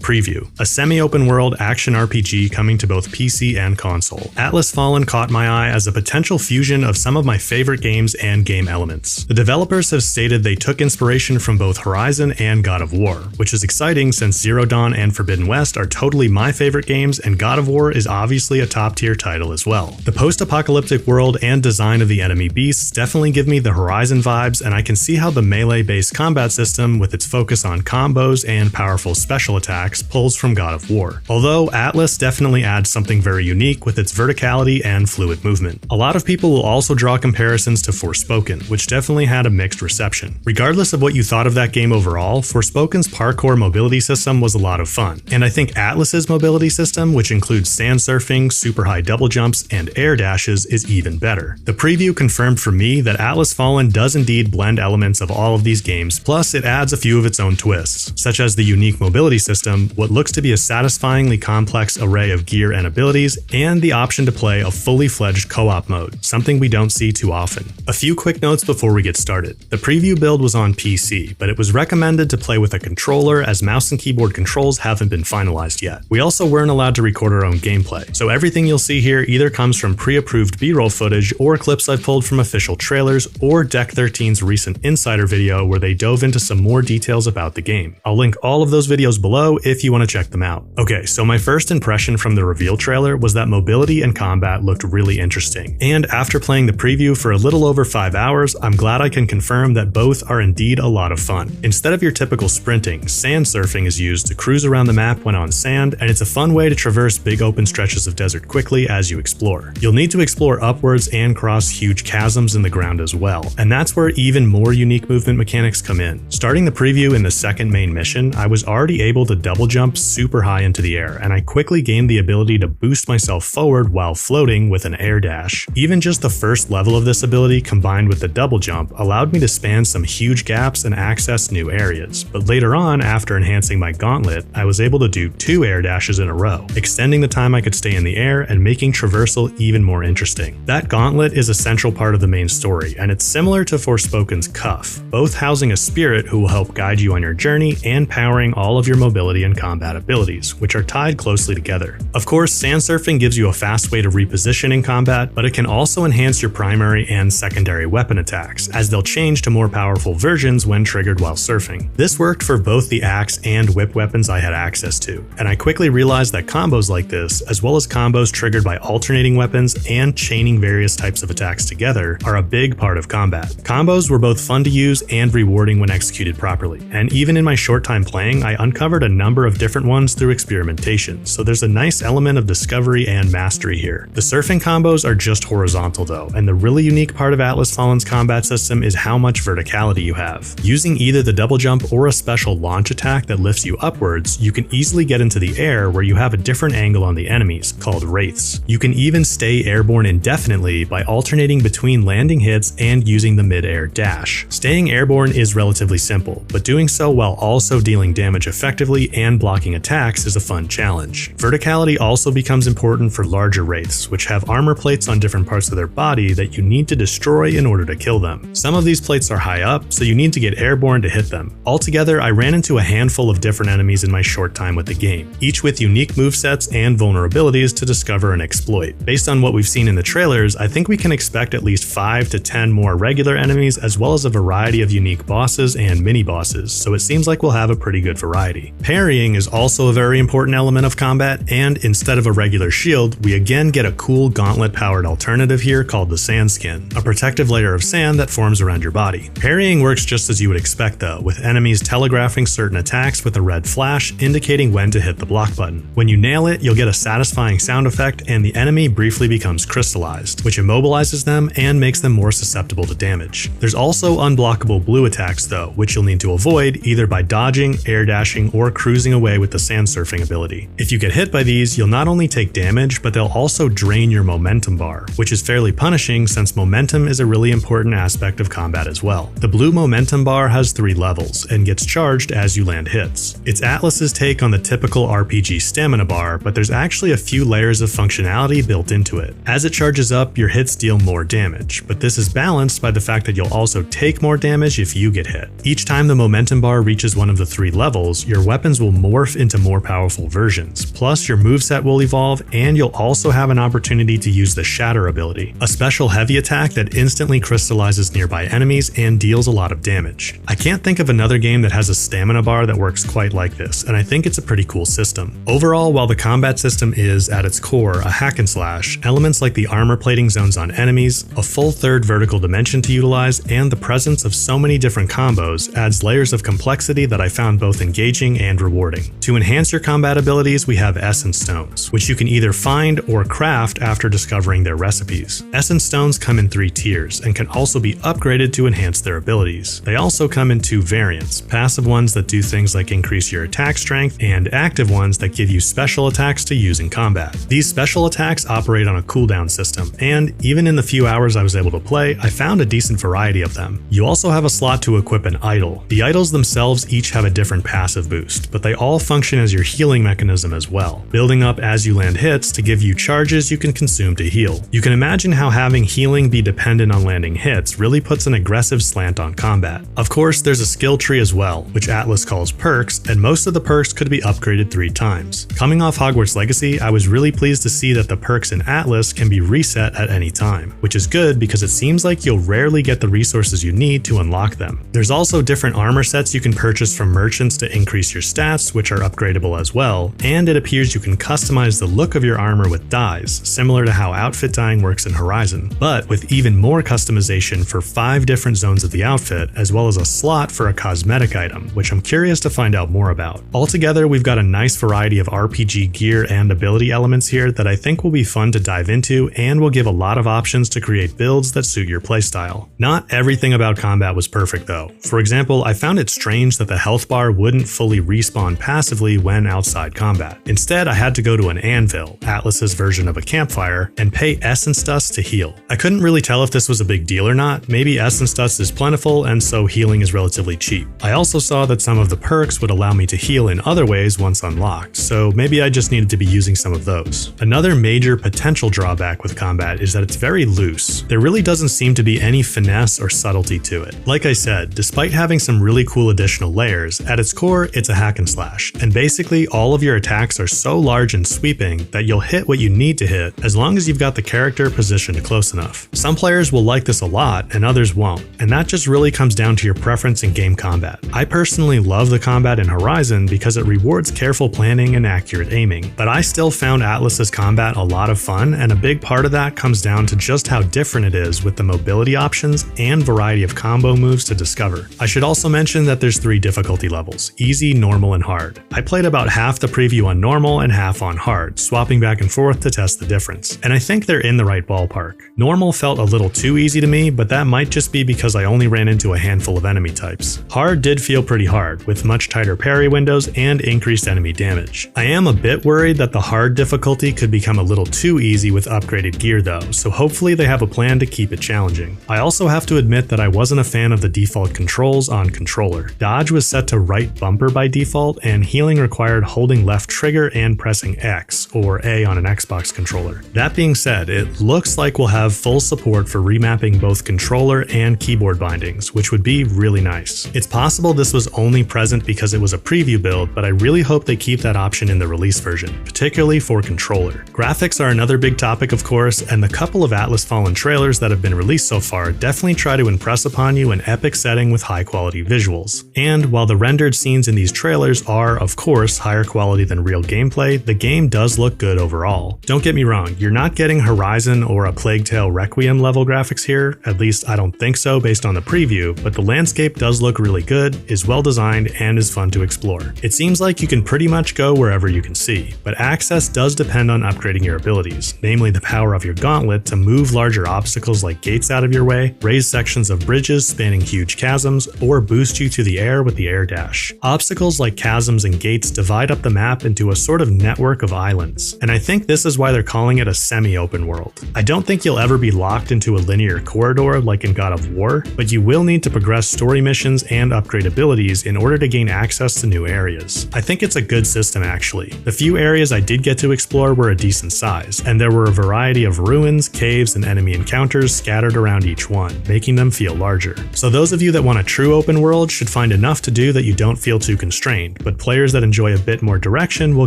preview, a semi-open world action RPG coming to both PC and console. Atlas Fallen caught my eye as a potential fusion of some of my favorite games and game elements. The developers have stated they took inspiration from both Horizon and God of War, which is exciting since Zero Dawn and Forbidden West are totally my favorite games, and God of War is obviously a top-tier title as well. The post-apocalyptic world and design of the enemy beasts definitely give me the Horizon vibes, and I can see how the melee-based combat system with its focus on combos and powerful special attacks pulls from God of War. Although Atlas definitely adds something very unique with its verticality and fluid movement. A lot of people will also draw comparisons to Forspoken, which definitely had a mixed reception. Regardless of what you thought of that game overall, Forspoken's parkour mobility system was a lot of fun, and I think Atlas's mobility system, which includes sand surfing, super high double jumps, and air dashes, is even better. The preview confirmed for me that Atlas Fallen does indeed blend elements of all of these games, plus it adds a few of its own twists, such as the unique mobility system, what looks to be a satisfyingly complex array of gear and abilities, and the option to play a fully fledged co-op mode, something we don't see too often. A few quick notes before we get started. The preview build was on PC, but it was recommended to play with a controller as mouse and keyboard controls haven't been finalized yet. We also weren't allowed to record our own gameplay, so everything you'll see here either comes from pre-approved B-roll footage or clips I've pulled from official trailers or Deck 13's recent insider video where they dove into some more details about the game. I'll link all of those videos below if you want to check them out. Okay, so my first impression from the reveal trailer was that mobility and combat looked really interesting, and after playing the preview for a little over 5 hours, I'm glad I can confirm that both are indeed a lot of fun. Instead of your typical sprinting, sand surfing is used to cruise around the map when on sand, and it's a fun way to traverse big open stretches of desert quickly as you explore. You'll need to explore upwards and cross huge chasms in the ground as well, and that's where even more unique movement mechanics come in. Starting the preview in the second main mission, I was already able to double jump super high into the air, and I quickly gained the ability to boost myself forward while floating with an air dash. Even just the first level of this ability combined with the double jump allowed me to span some huge gaps and access new areas, but later on, after enhancing my gauntlet, I was able to do 2 air dashes in a row, extending the time I could stay in the air and making traversal even more interesting. That gauntlet is a central part of the main story, and it's similar to Forspoken's Cuff, both housing a spirit who will help guide you on your journey and powering all of your mobility and combat abilities, which are tied closely together. Of course, sand surfing gives you a fast way to reposition in combat, but it can also enhance your primary and secondary weapon attacks, as they'll change to more powerful versions when triggered while surfing. This worked for both the axe and whip weapons I had access to, and I quickly realized that combos like this, as well as combos triggered by alternating weapons and chaining various types of attacks together, are a big part of combat. Combos were both fun to use and rewarding when executed properly, and even in my short time playing, I uncovered a number of different ones through experimentation, so there's a nice element of discovery and mastery here. The surfing combos are just horizontal though, and the really unique part of Atlas Fallen's combat system is how much verticality you have. Using either the double jump or a special launch attack that lifts you upwards, you can easily get into the air where you have a different angle on the enemies, called wraiths. You can even stay airborne indefinitely by alternating between landing hits and using the mid-air dash. Staying airborne is relatively simple, but doing so while also dealing damage effectively and blocking attacks is a fun challenge. Verticality also becomes important for larger wraiths, which have armor plates on different parts of their body that you need to destroy in order to kill them. Some of these plates are high up, so you need to get airborne to hit them. Altogether, I ran into a handful of different enemies in my short time with the game, each with unique movesets and vulnerabilities to discover and exploit. Based on what we've seen in the trailers, I think we can expect at least 5 to 10 more regular enemies as well as a variety of unique bosses and mini-bosses, so it seems like we'll have a pretty good variety. Parrying is also a very important element of combat, and instead of a regular shield, we again get a cool gauntlet-powered alternative here called the Sand Skin, a protective layer of sand that forms around your body. Parrying works just as you would expect though, with enemies telegraphing certain attacks with a red flash indicating when to hit the block button. When you nail it, you'll get a satisfying sound effect and the enemy briefly becomes crystallized, which immobilizes them and makes them more susceptible to damage. There's also unblockable blue attacks though, which you'll need to avoid either by dodging, air dashing, or cruising away with the sand surfing ability. If you get hit by these, you'll not only take damage, but they'll also drain your momentum bar, which is fairly punishing since momentum is a really important aspect of combat as well. The blue momentum bar has 3 levels and gets charged as you land hits. It's Atlas's take on the typical RPG stamina bar, but there's actually a few layers of functionality built into it. As it charges up, your hits deal more damage, but this is balanced by the fact that you'll also take more damage if you get hit. Each time the momentum bar reaches one of the 3 levels, your weapons will will morph into more powerful versions. Plus, your moveset will evolve, and you'll also have an opportunity to use the Shatter ability, a special heavy attack that instantly crystallizes nearby enemies and deals a lot of damage. I can't think of another game that has a stamina bar that works quite like this, and I think it's a pretty cool system. Overall, while the combat system is, at its core, a hack and slash, elements like the armor plating zones on enemies, a full third vertical dimension to utilize, and the presence of so many different combos adds layers of complexity that I found both engaging and rewarding. To enhance your combat abilities, we have Essence Stones, which you can either find or craft after discovering their recipes. Essence Stones come in 3 tiers and can also be upgraded to enhance their abilities. They also come in 2 variants, passive ones that do things like increase your attack strength, and active ones that give you special attacks to use in combat. These special attacks operate on a cooldown system, and even in the few hours I was able to play, I found a decent variety of them. You also have a slot to equip an idol. The idols themselves each have a different passive boost, but they all function as your healing mechanism as well, building up as you land hits to give you charges you can consume to heal. You can imagine how having healing be dependent on landing hits really puts an aggressive slant on combat. Of course, there's a skill tree as well, which Atlus calls perks, and most of the perks could be upgraded 3 times. Coming off Hogwarts Legacy, I was really pleased to see that the perks in Atlus can be reset at any time, which is good because it seems like you'll rarely get the resources you need to unlock them. There's also different armor sets you can purchase from merchants to increase your stats, which are upgradable as well, and it appears you can customize the look of your armor with dyes, similar to how outfit dyeing works in Horizon, but with even more customization for 5 different zones of the outfit, as well as a slot for a cosmetic item, which I'm curious to find out more about. Altogether, we've got a nice variety of RPG gear and ability elements here that I think will be fun to dive into and will give a lot of options to create builds that suit your playstyle. Not everything about combat was perfect though. For example, I found it strange that the health bar wouldn't fully respawn passively when outside combat. Instead, I had to go to an anvil, Atlus's version of a campfire, and pay essence dust to heal. I couldn't really tell if this was a big deal or not. Maybe essence dust is plentiful and so healing is relatively cheap. I also saw that some of the perks would allow me to heal in other ways once unlocked, so maybe I just needed to be using some of those. Another major potential drawback with combat is that it's very loose. There really doesn't seem to be any finesse or subtlety to it. Like I said, despite having some really cool additional layers, at its core it's a hack and slash, and basically all of your attacks are so large and sweeping that you'll hit what you need to hit as long as you've got the character positioned close enough. Some players will like this a lot and others won't, and that just really comes down to your preference in game combat. I personally love the combat in Horizon because it rewards careful planning and accurate aiming, but I still found Atlus's combat a lot of fun, and a big part of that comes down to just how different it is with the mobility options and variety of combo moves to discover. I should also mention that there's 3 difficulty levels: easy, normal, and hard. I played about half the preview on normal and half on hard, swapping back and forth to test the difference, and I think they're in the right ballpark. Normal felt a little too easy to me, but that might just be because I only ran into a handful of enemy types. Hard did feel pretty hard, with much tighter parry windows and increased enemy damage. I am a bit worried that the hard difficulty could become a little too easy with upgraded gear though, so hopefully they have a plan to keep it challenging. I also have to admit that I wasn't a fan of the default controls on controller. Dodge was set to right bumper by default, and healing required holding left trigger and pressing X, or A on an Xbox controller. That being said, it looks like we'll have full support for remapping both controller and keyboard bindings, which would be really nice. It's possible this was only present because it was a preview build, but I really hope they keep that option in the release version, particularly for controller. Graphics are another big topic of course, and the couple of Atlas Fallen trailers that have been released so far definitely try to impress upon you an epic setting with high quality visuals. And while the rendered scenes in these trailers are, of course, higher quality than real gameplay, the game does look good overall. Don't get me wrong, you're not getting Horizon or a Plague Tale Requiem level graphics here, at least I don't think so based on the preview, but the landscape does look really good, is well designed, and is fun to explore. It seems like you can pretty much go wherever you can see, but access does depend on upgrading your abilities, namely the power of your gauntlet to move larger obstacles like gates out of your way, raise sections of bridges spanning huge chasms, or boost you to the air with the air dash. Obstacles like chasms and gates divide up the map into a sort of network of islands, elements. And I think this is why they're calling it a semi-open world. I don't think you'll ever be locked into a linear corridor like in God of War, but you will need to progress story missions and upgrade abilities in order to gain access to new areas. I think it's a good system actually. The few areas I did get to explore were a decent size, and there were a variety of ruins, caves, and enemy encounters scattered around each one, making them feel larger. So those of you that want a true open world should find enough to do that you don't feel too constrained, but players that enjoy a bit more direction will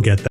get that.